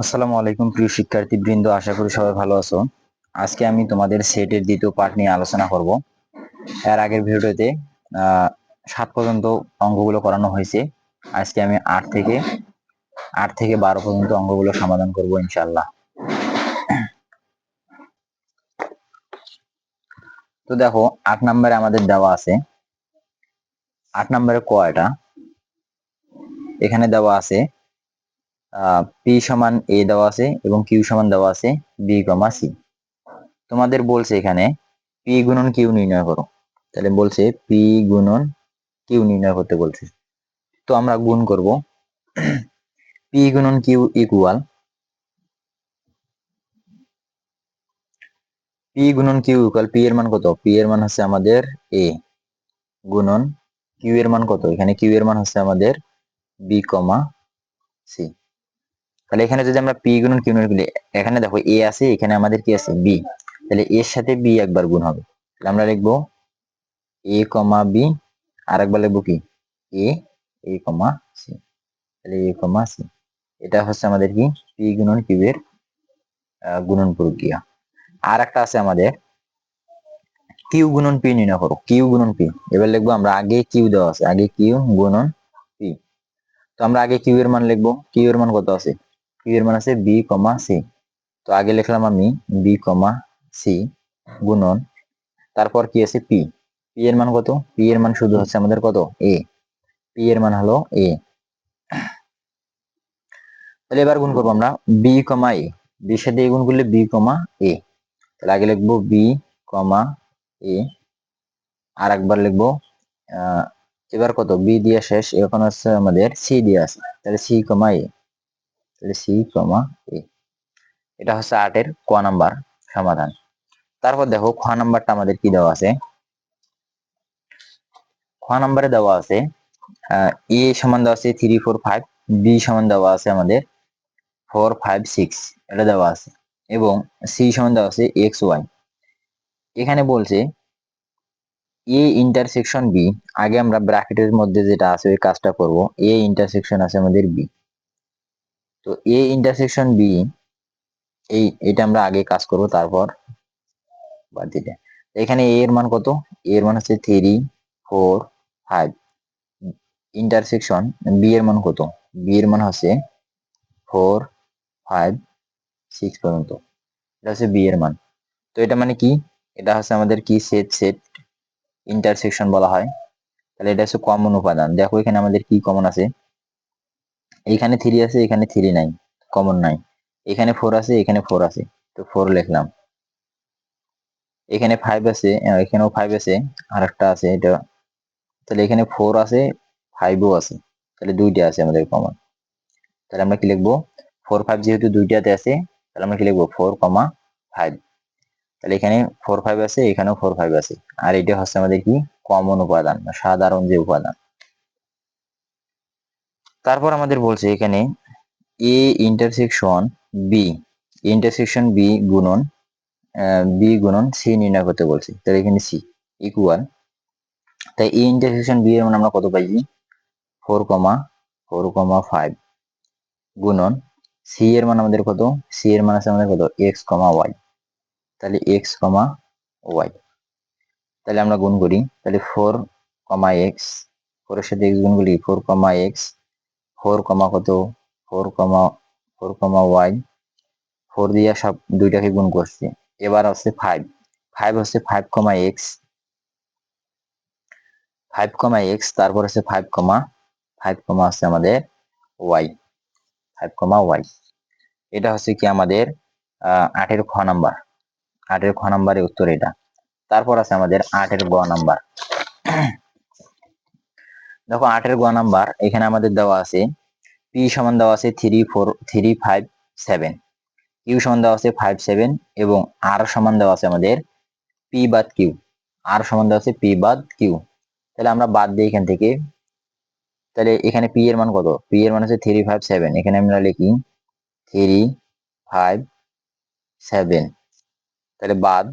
আসসালামু আলাইকুম প্রিয় শিক্ষার্থীবৃন্দ, আশা করি সবাই ভালো আছো। আজকে আমি তোমাদের সেটের দ্বিতীয় পার্ট নিয়ে আলোচনা করব। এর আগের ভিডিওতে 7 পর্যন্ত অঙ্কগুলো করানো হয়েছে। আজকে আমি 8 থেকে 12 পর্যন্ত অঙ্কগুলো সমাধান করব ইনশাআল্লাহ। তো দেখো, 8 নম্বরে আমাদের দেওয়া আছে, 8 নম্বরে কয়টা এখানে দেওয়া আছে পি সমান এ দেওয়া আছে এবং কিউ সমান দেওয়া আছে বি কমা সি। তোমাদের বলছে এখানে পি গুণন কিউ নির্ণয় করো। তাহলে বলছে পি গুণন কিউ নির্ণয় করতে বলছে। তো আমরা গুণ করব। পি গুণন কিউ ইকুয়াল পি এর মান কত? পি এর মান হচ্ছে আমাদের এ গুণন কিউ এর মান কত? এখানে কিউ এর মান হচ্ছে আমাদের বি কমা সি। তাহলে এখানে যদি আমরা পি গুণন কিউ নির্ণয় করি, এখানে দেখো এ আছে, এখানে আমাদের কি আছে? বি। তাহলে এর সাথে বি একবার গুণ হবে। তাহলে আমরা লিখবো এ কমা বি, আর একবার লিখবো কি এ এ কমা সি। তাহলে এ কমা সি, এটা হচ্ছে আমাদের কি পি গুণন কিউ এর গুণন প্রক্রিয়া। আর একটা আছে আমাদের কিউ গুণন পি নির্ণয় করো। কিউ গুণন পি, এবার লিখবো আমরা আগে কিউ দেওয়া আছে, আগে কিউ গুণন পি। তো আমরা আগে কিউ এর মান লিখবো। কিউ এর মান কত আছে? কিউ এর মান আছে বি কমা সি। তো আগে লিখলাম আমি বি কমা সি গুণন, তারপর কি আছে পি। পি এর মান কত? পি এর মান শুধু হচ্ছে আমাদের কত? এ। পি এর মান হলো এ। তাহলে এবার গুণ করবো আমরা বি কমা এ। বির সাথে এ গুণ করলে বি কমা এ। তাহলে আগে লিখবো বি কমা এ, আর একবার লিখবো আহ এবার কত? বি দিয়ে শেষ, এখন হচ্ছে আমাদের সি দিয়ে আছে। তাহলে সি কমা এ। তাহলে সি কমা এ, এটা হচ্ছে 8-এর ক নাম্বার সমাধান। তারপর দেখো খ নাম্বারটা আমাদের কি দেওয়া আছে। খ নাম্বারে দেওয়া আছে এ সমান দেওয়া আছে 3 4 5, বি সমান দেওয়া আছে আমাদের 4 5 6, এটা দেওয়া আছে, এবং সি সমান দেওয়া আছে XY। এখানে বলছে এ ইন্টারসেকশন বি। আগে আমরা ব্র্যাকেটের মধ্যে যেটা আছে ওই কাজটা করব। এ ইন্টারসেকশন আছে আমাদের বি। তো এ ইন্টারসেকশন বি, এটা আমরা আগে কাজ করব, তারপর বাদ দিতে। এখানে এ এর মান কত? এ এর মান হচ্ছে 3 4 5। ইন্টারসেকশন বি এর মান কত? বি এর মান হচ্ছে 4 5 6 পর্যন্ত, এটা হচ্ছে বি এর মান। তো এটা মানে কি? এটা হচ্ছে আমাদের কি সেট সেট ইন্টারসেকশন বলা হয়। তাহলে এটা হচ্ছে কমন উপাদান। দেখো এখানে আমাদের কি কমন আছে? এখানে 3 আছে, এখানে 3 নাই, কমন নাই। এখানে 4 আছে, এখানে 4 আছে, তো 4 লিখলাম। এখানে 5 আছে, এখানেও 5 আছে, আর একটা আছে এটা। তাহলে এখানে 4 আছে, 5ও আছে, তাহলে দুইটা আছে আমাদের কমন। তাহলে আমরা কি লিখবো? 4 5 যেহেতু দুইটাতে আছে, তাহলে আমরা কি লিখবো? 4 5। তাহলে এখানে 4 5 আছে, এখানেও 4 5 আছে, আর এটা হচ্ছে আমাদের কি কমন উপাদান, সাধারণ যে উপাদান। তারপর আমাদের বলছে এখানে A intersection B, intersection B গুণন সি নির্ণয় করতে বলছে। তাহলে এখানে সি ইকুয়াল, তাই এ ইন্টারসেকশন বি এর মান আমরা কত পাইছি? 4 4 5 গুণন সি এর মান আমাদের কত? সি এর মান আছে আমাদের কত? X, Y। তাহলে X, Y। তাহলে আমরা গুণ করি। তাহলে 4, X, 4 এর সাথে x গুণ করি, 4, X, 4, কত? 4, Y, 4 দিয়ে সব দুইটাকে গুণ করছি। এবার হচ্ছে 5, 5 হচ্ছে 5, X, 5, X, তারপর হচ্ছে 5, হচ্ছে আমাদের Y, 5, Y। এটা হচ্ছে কি আমাদের 8-এর খ নাম্বার। 8-এর খ নাম্বারের উত্তর এটা। তারপর আছে আমাদের 8-এর গ নাম্বার। দেখো 8-এর গ নাম্বার, এখানে আমাদের দেওয়া আছে পি সমান দেওয়া আছে 3 4 3 5 7, কিউ সমান দেওয়া আছে 5 7, এবং আর সমান দেওয়া আছে আমাদের পি বাদ কিউ। আর সমান দেওয়া আছে পি বাদ কিউ। তাহলে আমরা বাদ দিই এখান থেকে। তাহলে এখানে পি এর মান কত? পি এর মান হচ্ছে 3 5 7, এখানে আমরা লিখি 3 5 7। তাহলে বাদ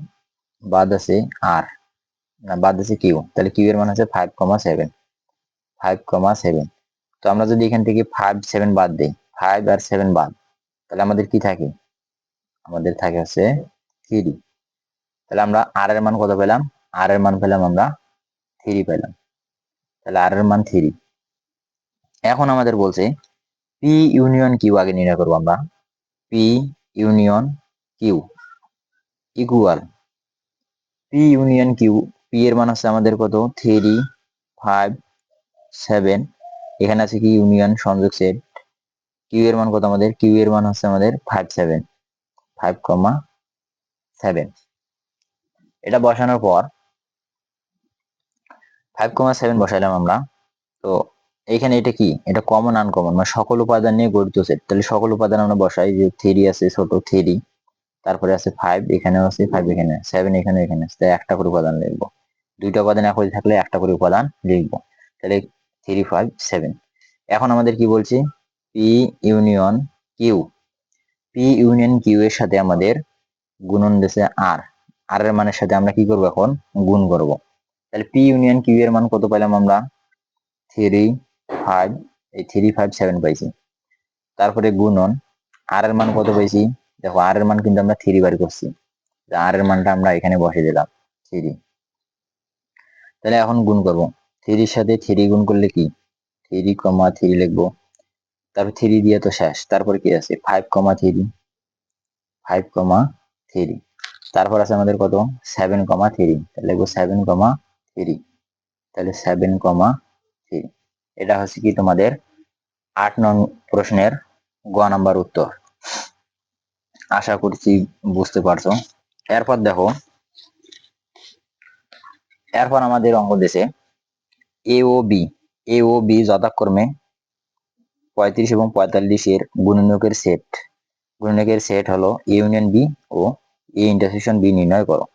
বাদ আছে আর, না বাদ আছে কিউ। তাহলে কিউ এর মান হচ্ছে 5, 7, 5, 7। তো আমরা যদি এখান থেকে 5 7 বাদ দিই, 5 আর 7 বাদ, তাহলে আমাদের কি থাকে, আমাদের থাকে হচ্ছে 3। তাহলে আমরা আর এর মান কত পেলাম, আর এর মান পেলাম আমরা 3 পেলাম। তাহলে আর এর মান 3। এখন আমাদের বলছে পি ইউনিয়ন কিউ আগে নির্ণয় করবো আমরা। P union Q equal P union Q, P এর মান হচ্ছে আমাদের কত 3, 5, 7। এখানে আছে কি ইউনিয়ন সংযোগ সেট। কিউ এর মান কত আমাদের, কিউ এর মান হচ্ছে আমাদের 5, 7, 5,7। এটা বসানোর পর 5,7 বসাইলাম আমরা। তো এখানে এটা কি, এটা কমন আনকমন মানে সকল উপাদান নিয়ে গঠিত সেট। তাহলে সকল উপাদান আমরা বসাই, যে 3 আছে ছোট 3, তারপরে আছে 5, এখানেও আছে 5, এখানে 7, এখানে এখানে আছে, তাই একটা করে উপাদান লিখবো। দুইটা উপাদান একই থাকলে একটা করে উপাদান লিখবো। তাহলে 3, 5, 7। এখন আমাদের কি বলছি, P union Q, P union Q এর সাথে আমাদের গুণন দিছে আর, আর এর মানের সাথে আমরা কি করব এখন গুণ করব। তাহলে পি ইউনিয়ন কিউ এর মান কত পেলাম আমরা 3, 5, এই 3, 5, 7 পাইছি। তারপরে গুণন আর এর মান কত পাইছি, দেখো আর এর মান কিন্তু আমরা 3 বার করছি, আর এর মানটা আমরা এখানে বসে দিলাম 3। তাহলে এখন গুণ করব, 3 এর সাথে 3 গুণ করলে কি 3,3 লিখবো। তারপর 3 দিয়ে তো শেষ, তারপর কি আছে 5,3, 5,3। তারপর আছে আমাদের কত 7,3, তাহলে লিখবো 7,3। তাহলে 7,3। এটা হচ্ছে কি তোমাদের 8 নং প্রশ্নের গ নাম্বার উত্তর। আশা করছি বুঝতে পারছো। এরপর দেখো, এরপর আমাদের অঙ্ক দিয়েছে এ ও বি, এ ও বি যথাক্রমে 35 এবং 45 এর গুণনীয়কের সেট, গুণনীয়কের সেট হলো এ ইউনিয়ন বি ও এ ইন্টারসেকশন বি নির্ণয় করো।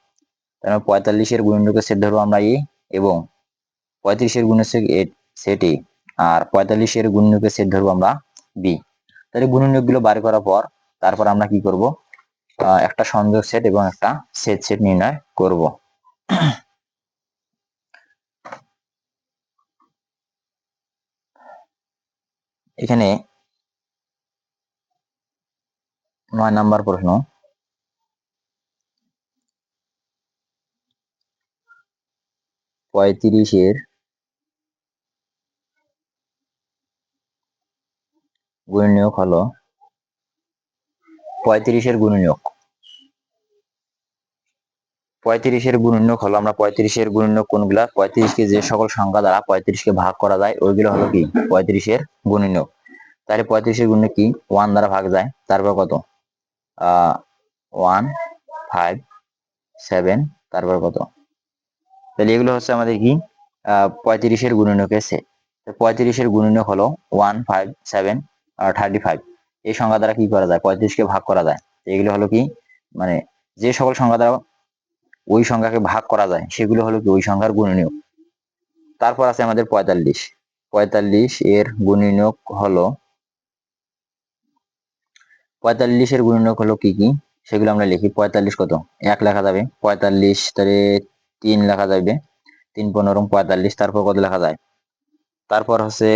তাহলে 45 এর গুণনীয়কের সেট ধরবো আমরা এ, এবং 35 এর গুণনীয়ক সেট এ, আর 45 এর গুণনীয়কের সেট ধরবো আমরা বি। তাহলে গুণনীয়ক গুলো বার করার পর তারপর আমরা কি করব, একটা সংযোগ সেট এবং একটা সেট সেট নির্ণয় করব। এখানে 9 নাম্বার প্রশ্ন, 35 এর গুণনীয়ক হলো 35 এর গুণনীয়ক, 35 এর গুণনীয়ক হলো, আমরা 35 এর গুণনীয়ক কোনগুলা, 35 কে যে সকল সংখ্যা দ্বারা 35 কে ভাগ করা যায় ওইগুলো হলো কি 35 এর গুণনীয়ক। তাহলে 35 এর গুণনীয়ক কি 1 দ্বারা ভাগ যায়, তারপর কত 1, 5, 7, তারপর কত। তাহলে এগুলো হচ্ছে আমাদের কি 35 এর গুণনীয়কের সেট। 35 এর গুণনীয়ক হলো 1, 5, 7 আর 35। এই সংখ্যা দ্বারা কি করা যায় 35 কে ভাগ করা যায়। এগুলো হলো কি মানে যে সকল সংখ্যা দ্বারা ওই সংখ্যাকে ভাগ করা যায় সেগুলো হলো কি ওই সংখ্যার গুণনীয়ক। তারপর আছে আমাদের 45, 45 এর গুণনীয়ক হলো, 45 এর গুণনীয়ক হলো কি কি সেগুলো আমরা লিখি। 45 কত 1 লেখা যাবে, 45 তাহলে 3 লেখা যাবে, 3 15 45। তারপর কত লেখা যায়, তারপর হচ্ছে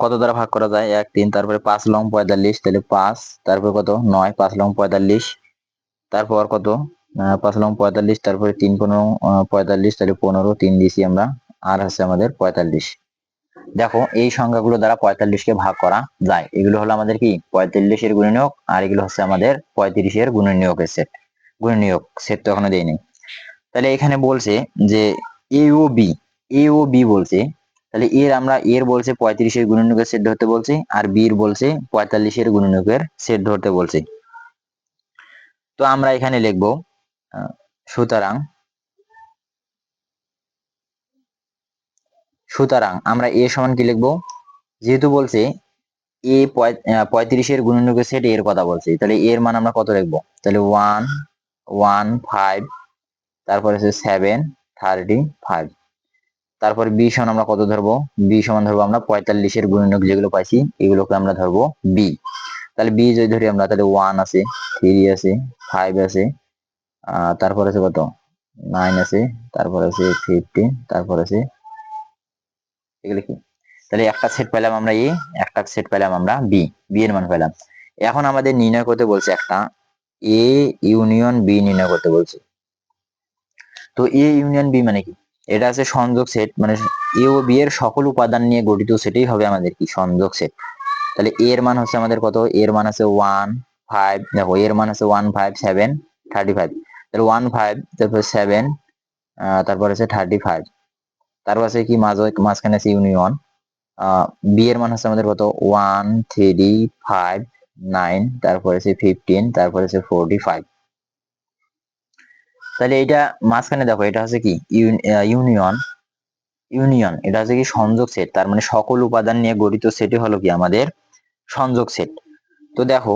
কত দ্বারা ভাগ করা যায় 1, 3, তারপরে 5 লং 45, তাহলে 5, তারপর কত 9, 5 লং 45, তারপর কত 5 লং 45, তারপরে 3 15 45, তাহলে 15, 3 দিছি আমরা, আর হচ্ছে আমাদের 45। দেখো এই সংখ্যাগুলো দ্বারা 45 কে ভাগ করা যায়, এগুলো হলো আমাদের কি 45 এর গুণনীয়ক, আর এগুলো হচ্ছে আমাদের 35 এর গুণনীয়কের সেট। গুণনীয়ক সেট তো এখনো দেয়নি। তাহলে এখানে বলছে যে এ ও বি, এ ও বি বলছে, তাহলে এর আমরা এর বলছে 35 এর গুণনীয়কের সেট ধরতে বলছে, আর বি এর বলছে 45 এর গুণনীয়কের সেট ধরতে বলছে। তো আমরা এখানে লিখবো সুতরাং, সুতরাং আমরা এ সমান কি লিখবো, যেহেতু বলছে এ 35 এর গুণনীয়কের সেট এর কথা বলছে, তাহলে এর মান আমরা কত লিখবো, তাহলে 1, 1, 5, তারপরে হচ্ছে 7, 35। তারপর বি সমান আমরা কত ধরবো, বি সমান ধরবো আমরা 45 এর গুণনীয়ক যেগুলো পাইছি এগুলোকে আমরা ধরবো বি। তাহলে বি যদি ধরি আমরা, তাহলে 1 আছে, 3 আছে, 5 আছে, তারপর আছে কত 9 আছে, তারপর আছে 15, তারপর আছে এগুলো কি তাহলে একটা সেট পেলাম আমরা এ, একটা সেট পেলাম আমরা বি, বি এর মান পেলাম। এখন আমাদের নির্ণয় করতে বলছে একটা এ ইউনিয়ন বি নির্ণয় করতে বলছে। তো এ ইউনিয়ন বি মানে কি? এটা আছে সংযোগ সেট, মানে এ ও বি এর সকল উপাদান নিয়ে গঠিত সেটাই হবে আমাদের কি সংযোগ সেট। তাহলে এ এর মান হচ্ছে আমাদের কত? এর মান আছে 1 5, দেখো এর মান আছে 1 5 7 35। তাহলে 1 5 তারপর 7 তারপর আছে 35, তারপর আছে কি মাঝখানে আছে ইউনিয়ন। বি এর মান হচ্ছে আমাদের কত? 1 3 5 9, তারপর আছে 15, তারপর আছে 45। তাহলে এটা মাঝখানে দেখো এটা হচ্ছে কি ইউনিয়ন, ইউনিয়ন এটা হচ্ছে কি সংযোগ সেট, তার মানে সকল উপাদান নিয়ে গঠিত সেটই হলো কি আমাদের সংযোগ সেট। তো দেখো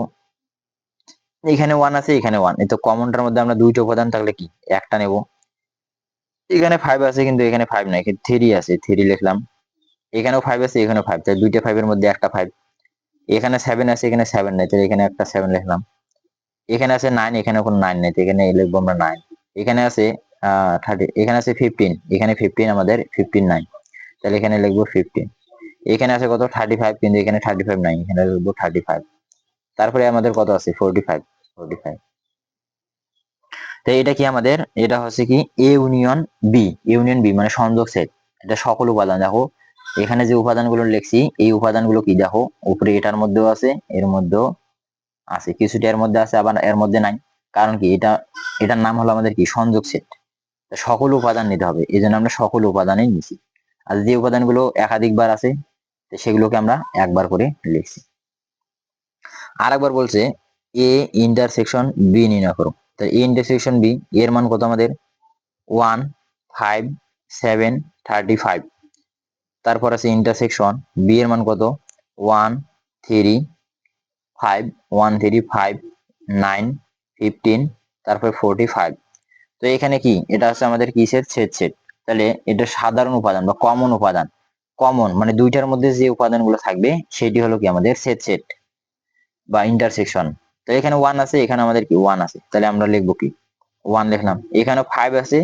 এখানে 1 আছে, এখানে 1, এই তো কমনটার মধ্যে আমরা দুইটা উপাদান থাকলে কি একটা নেব। এখানে 5 আছে কিন্তু এখানে 5 নাই, এখানে 3 আছে, 3 লিখলাম। এখানেও 5 আছে, এখানেও 5, তাই দুইটা 5 এর মধ্যে একটা 5। এখানে 7 আছে, এখানে 7 নাই, তাই এখানে একটা 7 লিখলাম। এখানে আছে 9, এখানে কোনো 9 নেই, তো এখানে লিখবো আমরা 9। এখানে আছে 30, এখানে আছে 15, এখানে 15 আমাদের 15 নাই, তাহলে এখানে লিখবো 15। এখানে আছে কত? 35, কিন্তু এখানে 35 নাই, এখানে লিখবো 35। তারপরে আমাদের কত আছে? 45, 45। তো এটা কি আমাদের? এটা হচ্ছে কি A union B, union B মানে সংযোগ সেট। এটা সকল উপাদান, দেখো এখানে যে উপাদানগুলো লিখছি এই উপাদানগুলো কি দেখো, উপরে এটার মধ্যেও আছে, এর মধ্যেও আছে, কিছুটা এর মধ্যে আছে আবার এর মধ্যে নাই। কারণ কি এটা, এটার নাম হলো আমাদের কি সংযোগ সেট। সকল উপাদান নিতে হবে, এই জন্য আমরা সকল উপাদানই নিছি। আর যে উপাদানগুলো একাধিকবার আছে সেগুলোকে আমরা একবার করে লিখছি। আর একবার বলছে এ ইন্টারসেকশন বি নির্ণয় করো। তো এ ইন্টারসেকশন বি এর মান কত আমাদের? 1 5 7 35। তারপর আছে ইন্টারসেকশন বি এর মান কত? 1 3 5 1 3 5 9 15, তারপর 45। তো এখানে কি এটা হচ্ছে আমাদের কিসের সেট? সেট। তাহলে এটা সাধারণ উপাদান বা কমন উপাদান, কমন মানে দুইটার মধ্যে যে উপাদানগুলো থাকবে সেটি হলো কি আমাদের সেট সেট বা ইন্টারসেকশন। তো এখানে 1 আছে, এখানে আমাদের কি 1 আছে, তাহলে আমরা লিখবো কি 1 লিখলাম। এখানে 5 আছে,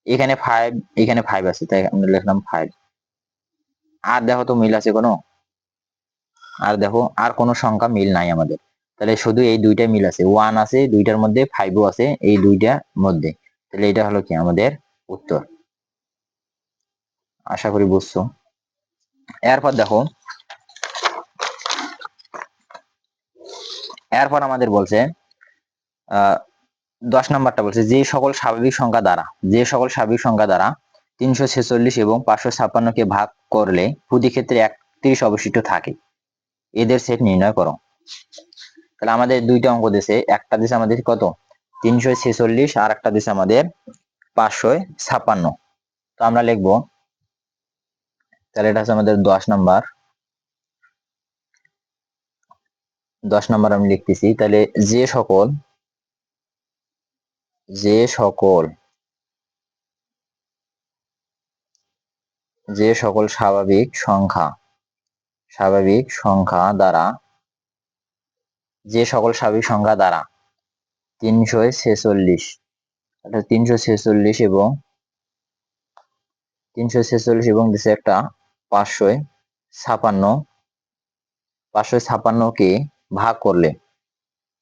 এখানে 5, এখানে 5 আছে, তাই আমরা লিখলাম 5। আর দেখো তো মিল আছে কোনো? আর দেখো আর কোনো সংখ্যা মিল নাই আমাদের, তাহলে শুধু এই দুইটা মিল আছে, 1 আছে দুইটার মধ্যে, 5ও আছে এই দুইটার মধ্যে। তাহলে এটা হলো কি আমাদের উত্তর। আশা করি বুঝছো। এরপর দেখো, এরপর আমাদের বলছে 10 নম্বরটা বলছে যে সকল স্বাভাবিক সংখ্যা দ্বারা, যে সকল স্বাভাবিক সংখ্যা দ্বারা 346 এবং 556 কে ভাগ করলে প্রতি ক্ষেত্রে 31 অবশিষ্ট থাকে, এদের সেট নির্ণয় করো। তাহলে আমাদের দুইটা অঙ্ক দিছে, একটা দিছে আমাদের কত 346, আর একটা দিছে আমাদের 556। তো আমরা লিখবো, তাহলে এটা হচ্ছে আমাদের 10 নম্বর। 10 নম্বর আমি লিখতেছি, তাহলে যে সকল, যে সকল, যে সকল স্বাভাবিক সংখ্যা, স্বাভাবিক সংখ্যা দ্বারা, যে সকল স্বাভাবিক সংখ্যা দ্বারা 346, অর্থাৎ 346 এবং 346 এবং দিছে একটা 556, 556 কে ভাগ করলে,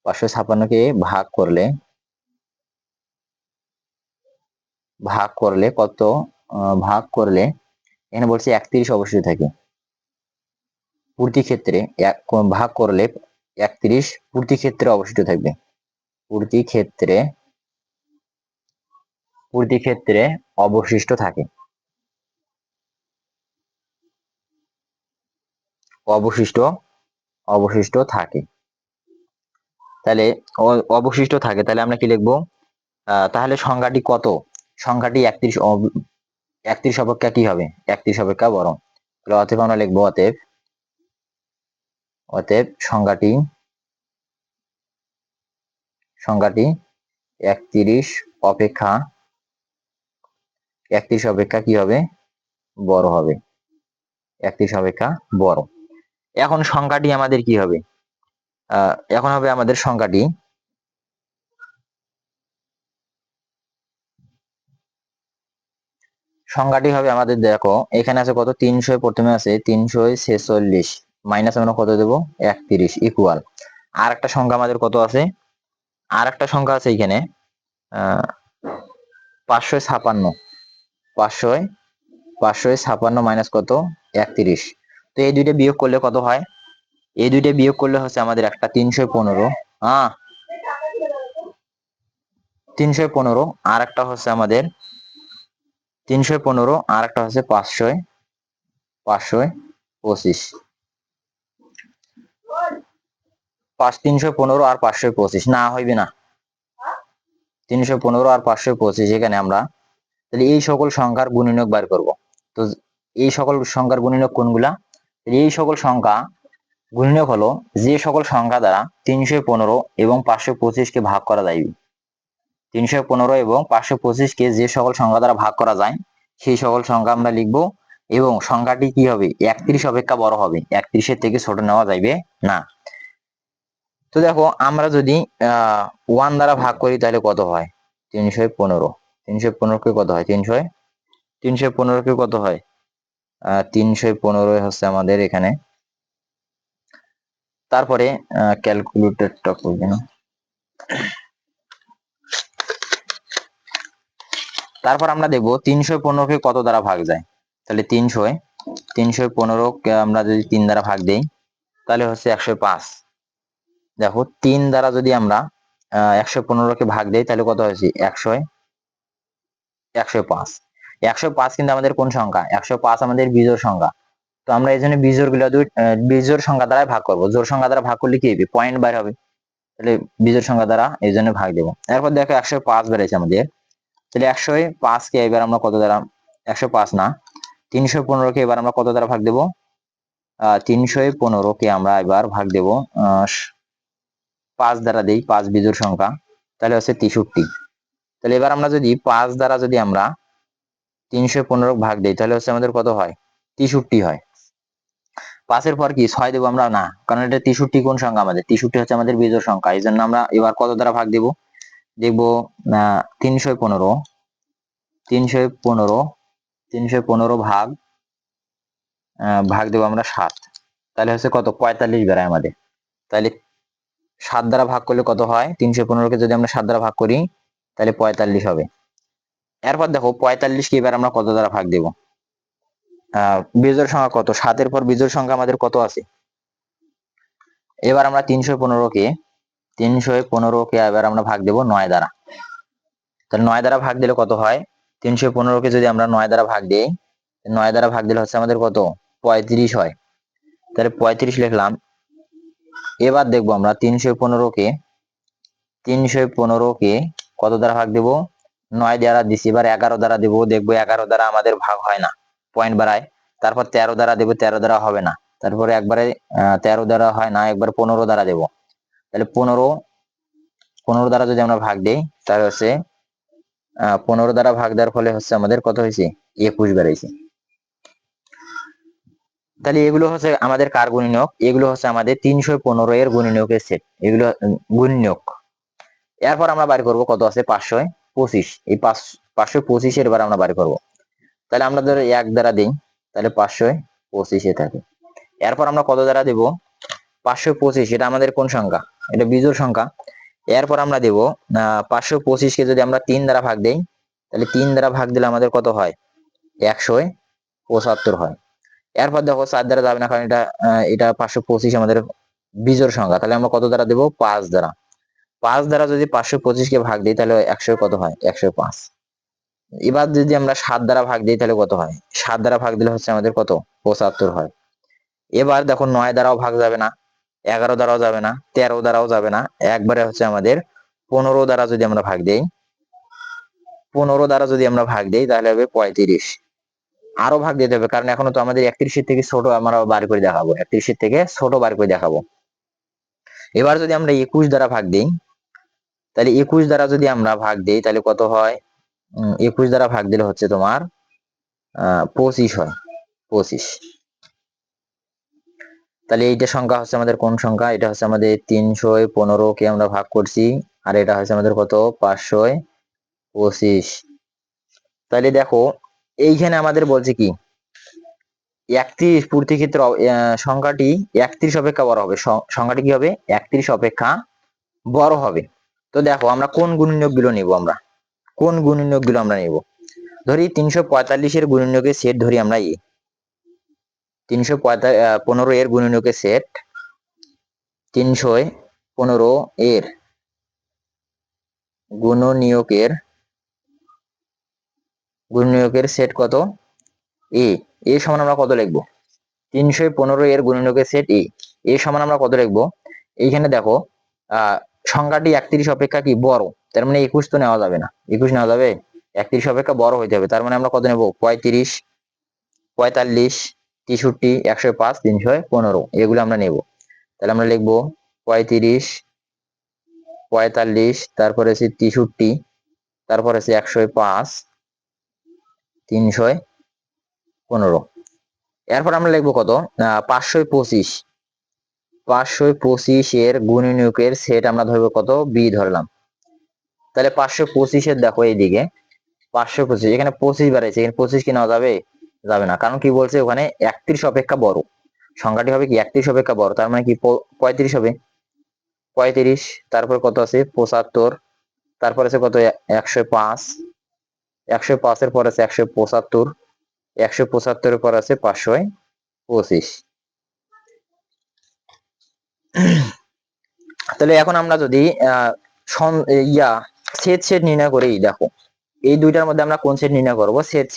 556 কে ভাগ করলে, ভাগ করলে কত? ভাগ করলে এখানে বলছে 31 অবশ্যই থাকে প্রতি ক্ষেত্রে, ভাগ করলে 31 প্রতি ক্ষেত্রে অবশিষ্ট থাকবে, প্রতি ক্ষেত্রে, প্রতি ক্ষেত্রে অবশিষ্ট থাকে, অবশিষ্ট, অবশিষ্ট থাকে। তাহলে অবশিষ্ট থাকে, তাহলে আমরা কি লিখবো? তাহলে সংখ্যাটি কত? সংখ্যাটি 31, 31 অপেক্ষা কি হবে? 31 অপেক্ষা বড়। তাহলে অতএব আমরা লিখবো, অতএব, অতএব সংখ্যাটি, সংখ্যাটি 31 অপেক্ষা, 31 অপেক্ষা কি হবে? বড় হবে, 31 অপেক্ষা বড়। এখন সংখ্যাটি আমাদের কি হবে? এখন হবে আমাদের সংখ্যাটি, সংখ্যাটি হবে আমাদের, দেখো এখানে আছে কত, 300, প্রথমে আছে 346 মাইনাস আমরা কত দেবো 31 ইকুয়াল আর একটা সংখ্যা আমাদের কত আছে, আর একটা সংখ্যা আছে এখানে 556, 556 মাইনাস কত 31। তো এই দুইটা বিয়োগ করলে কত হয়, এই দুইটা বিয়োগ করলে হচ্ছে আমাদের একটা 315, 315 আর একটা হচ্ছে আমাদের 315 আর একটা হচ্ছে 525, 315 আর 525 না হইবে না, 315 আর 525 এখানে আমরা তাহলে এই সকল সংখ্যার গুণনীয়ক বার করব। তো এই সকল সংখ্যার গুণনীয়ক কোনগুলা, এই সকল সংখ্যা গুণনীয়ক হলো যে সকল সংখ্যা দ্বারা 315 এবং 525 কে ভাগ করা যাইবে, 315 এবং 525 কে যে সকল সংখ্যা দ্বারা ভাগ করা যায় সেই সকল সংখ্যা আমরা লিখবো, এবং সংখ্যাটি কি হবে 31 অপেক্ষা বড় হবে, 31-এর থেকে ছোট নেওয়া যাইবে না। তো দেখো আমরা যদি 1 দ্বারা ভাগ করি তাহলে কত হয় 315, 315 কে কত হয় 315 কে কত হয় 315 হচ্ছে আমাদের এখানে, তারপরে ক্যালকুলেটরটা করবে না, তারপর আমরা দেখবো 315 কে কত দ্বারা ভাগ যায়, তাহলে 315 কে আমরা যদি 3 দ্বারা ভাগ দেই তাহলে হচ্ছে 105। দেখো 3 দ্বারা যদি আমরা 115 কে ভাগ দেই তাহলে কত হয়েছে 105, 105 কিন্তু আমাদের কোন সংখ্যা, 105 আমাদের বিজোড় সংখ্যা। তো আমরা এই জন্য বিজোড় গুলো বিজোড় সংখ্যা দ্বারা ভাগ করবো, জোড় সংখ্যা দ্বারা ভাগ করলে কি হবে পয়েন্ট বাইর হবে, তাহলে বিজোড় সংখ্যা দ্বারা এই জন্য ভাগ দেবো। এরপর দেখো 105 বেড়েছে আমাদের, তাহলে 105 কে এবার আমরা কত দ্বারা, 105 না 315 কে এবার আমরা কত দ্বারা ভাগ দেবো, 315 কে আমরা এবার ভাগ দেবো 5 দ্বারা দেই, 5 বিজোড় সংখ্যা তাহলে হচ্ছে 63। তাহলে এবার আমরা যদি 5 দ্বারা যদি আমরা 315 ভাগ দেই তাহলে হচ্ছে আমাদের কত হয় 63 হয়। 5-এর পর কি 6 দেবো আমরা না, কারণ এটা 63 কোন সংখ্যা, আমাদের 63 হচ্ছে আমাদের বিজোড় সংখ্যা, এই জন্য আমরা এবার কত দ্বারা ভাগ দেবো, দেখবো 315, 315, 315 ভাগ ভাগ দেবো আমরা 7, তাহলে হচ্ছে কত 45 বেড়ায় আমাদের। তাহলে 7 দ্বারা ভাগ করলে কত হয়, 315 কে যদি আমরা 7 দ্বারা ভাগ করি তাহলে 45 হবে। এরপর দেখো 45 কে এবার আমরা কত দ্বারা ভাগ দেবো, বিজোড় সংখ্যা কত, 7-এর পর বিজোড় সংখ্যা আমাদের কত আছে, এবার আমরা 315 কে এবার আমরা ভাগ দেবো 9 দ্বারা, তাহলে 9 দ্বারা ভাগ দিলে কত হয়, 315 কে যদি আমরা 9 দ্বারা ভাগ দিই, 9 দ্বারা ভাগ দিলে হচ্ছে আমাদের কত 35 হয়, তাহলে 35 লিখলাম। এবার দেখবো আমরা 315 কে কত দ্বারা ভাগ দেবো, 9 দ্বারা দিছি, এবার 11 দ্বারা দেবো, দেখবো 11 দ্বারা আমাদের ভাগ হয় না, পয়েন্ট বাড়ায়। তারপর 13 দ্বারা দেবো, 13 দ্বারা হবে না, তারপরে একবারে 13 দ্বারা হয় না, একবার 15 দ্বারা দেবো, তাহলে 15 দ্বারা যদি আমরা ভাগ দিই তাহলে হচ্ছে 15 দ্বারা ভাগ দেওয়ার ফলে হচ্ছে আমাদের কত হয়েছে 21 বেড়েছে। তাহলে এগুলো হচ্ছে আমাদের কার গুণনীয়ক, এগুলো হচ্ছে আমাদের 315 এর গুণনীয়কের সেট, এগুলো গুণনীয়ক। এরপর আমরা বাড়ি করবো কত আছে 525, এই 525 এর এবার আমরা বাড়ি করবো, তাহলে আমরা ধরো 1 দ্বারা দিই তাহলে 525 থাকে। এরপর আমরা কত দ্বারা দেব 525, এটা আমাদের কোন সংখ্যা, এটা বিজোড় সংখ্যা। এরপর আমরা দেব 525 কে যদি আমরা 3 দ্বারা ভাগ দেই তাহলে 3 দ্বারা ভাগ দিলে আমাদের কত হয় 175 হয়। এরপর দেখো 4 দ্বারা যাবে না, কারণ এটা 525 আমাদের বিজোড় সংখ্যা, তাহলে আমরা কত দ্বারা দেবো 5 দ্বারা, 5 দ্বারা যদি 525 কে ভাগ দিই তাহলে 100 কত হয় 105। এবার যদি আমরা 7 দ্বারা ভাগ দিই তাহলে কত হয়, 7 দ্বারা ভাগ দিলে হচ্ছে আমাদের কত 75 হয়। এবার দেখো 9 দ্বারাও ভাগ যাবে না, 11 দ্বারাও যাবে না, 13 দ্বারাও যাবে না, একবারে হচ্ছে আমাদের 15 দ্বারা যদি আমরা ভাগ দেই, 15 দ্বারা যদি আমরা ভাগ দেই তাহলে হবে 35। আরো ভাগ দিতে হবে, কারণ এখনো তো আমাদের 31-এর থেকে ছোট আমরা বার করে দেখাবো, 31-এর থেকে ছোট বার করে দেখাবো। এবার যদি আমরা 21 দ্বারা ভাগ দিই তাহলে 21 দ্বারা যদি আমরা ভাগ দিই তাহলে কত হয়, 21 দ্বারা ভাগ দিলে হচ্ছে তোমার 25 হয়, 25। তাহলে এইটা সংখ্যা হচ্ছে আমাদের কোন সংখ্যা, এটা হচ্ছে আমাদের 315 কে আমরা ভাগ করছি, আর এটা হচ্ছে আমাদের কত 525। তাহলে দেখো এইখানে আমাদের বলছে কি 31 পূর্তি ক্ষেত্রে সংখ্যাটি 31 অপেক্ষা বড় হবে, সংখ্যাটি কি হবে 31 অপেক্ষা বড় হবে। তো দেখো আমরা কোন গুণনীয়ক গুলো নিব, আমরা কোন গুণনীয়ক গুলো আমরা নিব, ধরি 345 এর গুণনীয়কের সেট ধরি আমরা 315 এর গুণনীয়কের সেট, 315 এর গুণনীয়কের সেট কত এ, এ সমান আমরা কত লিখবো, 315 এর গুণনীয়কের সেট এ সমান আমরা কত লিখবো, এইখানে দেখো সংখ্যাটি 31 অপেক্ষা কি বড়, তার মানে 21 তো নেওয়া যাবে না, 21 নেওয়া যাবে, 31 অপেক্ষা বড় হইতে হবে, তার মানে আমরা কত নেব 35, 45, 63, 105, 315 এগুলো আমরা নেব। তাহলে আমরা লিখবো 35, 45, তারপরে আছে 63, তারপরে আছে 105, 315। এরপর আমরা লিখবো কত 525, 525 এর গুণনীয়কের সেট আমরা ধরবো কত বি ধরলাম। তাহলে 525 এর দেখো এইদিকে 525, এখানে 25 বাড়াইছে, এখানে 25 কি নেওয়া যাবে, যাবে না, কারণ কি বলছে ওখানে 31 অপেক্ষা বড়, সংখ্যাটি হবে কি 31 অপেক্ষা বড়, তার মানে কি 35 হবে, 35, তারপর কত আছে 75, তারপর আছে কত 105, 105 এর পর আছে 175, 175 এর পর আছে 525। তাহলে এখন আমরা যদি সেট নির্ণয় করি, দেখো এই দুইটার মধ্যে আমরা কোন সেট নির্ণয় করব, সেট।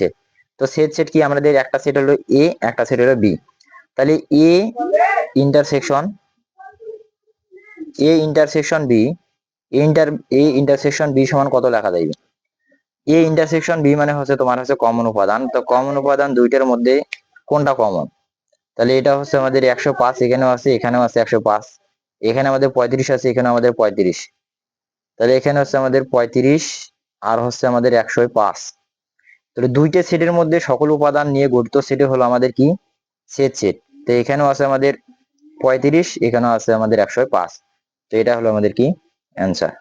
তো সেট কি আমাদের একটা সেট হলো এ, একটা সেট হলো বি, তাহলে A intersection B, A intersection B সমান কত লেখা যাবে, এ ইন্টারসেকশন বি মানে হচ্ছে তোমার হচ্ছে কমন উপাদান, তো কমন উপাদান দুইটার মধ্যে কোনটা কমন, তাহলে এটা হচ্ছে আমাদের 105, এখানেও আছে এখানেও আছে 105, এখানে আমাদের 35 আছে এখানে আমাদের 35, তাহলে এখানে হচ্ছে আমাদের 35 আর হচ্ছে আমাদের 105, তাহলে দুইটা সেটের মধ্যে সকল উপাদান নিয়ে গঠিত সেট হলো আমাদের কি সেট। তো এখানেও আছে আমাদের 35, এখানেও আছে আমাদের 105, তো এটা হলো আমাদের কি অ্যান্সার।